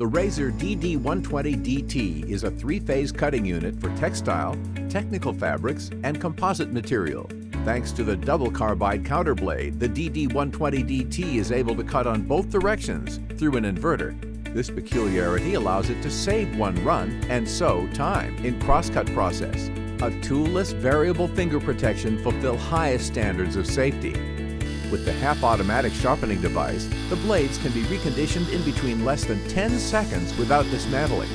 The Rasor DD120DT is a three-phase cutting unit for textile, technical fabrics, and composite material. Thanks to the double carbide counterblade, the DD120DT is able to cut on both directions through an inverter. This peculiarity allows it to save one run and so time in cross-cut process. A toolless variable finger protection fulfill highest standards of safety. With the half-automatic sharpening device, the blades can be reconditioned in between less than 10 seconds without dismantling.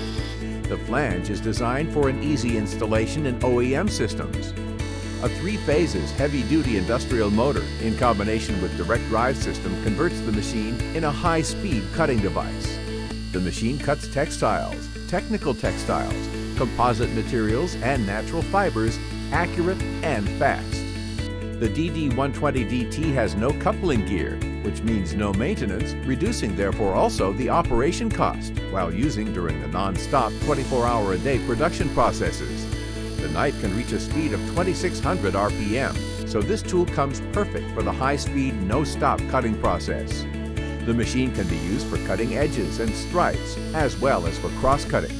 The flange is designed for an easy installation in OEM systems. A three-phases heavy-duty industrial motor in combination with direct drive system converts the machine in a high-speed cutting device. The machine cuts textiles, technical textiles, composite materials, and natural fibers accurate and fast. The DD120DT has no coupling gear, which means no maintenance, reducing therefore also the operation cost while using during the non-stop 24-hour-a-day production processes. The knife can reach a speed of 2600 RPM, so this tool comes perfect for the high-speed, no-stop cutting process. The machine can be used for cutting edges and stripes, as well as for cross-cutting.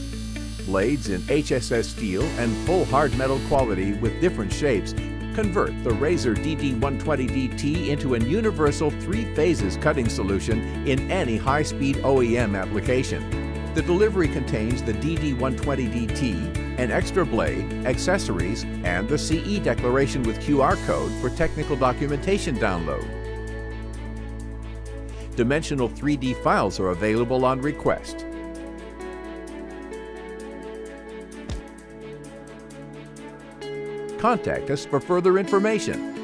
Blades in HSS steel and full hard metal quality with different shapes convert the Rasor DD120DT into a universal three-phases cutting solution in any high-speed OEM application. The delivery contains the DD120DT, an extra blade, accessories, and the CE declaration with QR code for technical documentation download. Dimensional 3D files are available on request. Contact us for further information.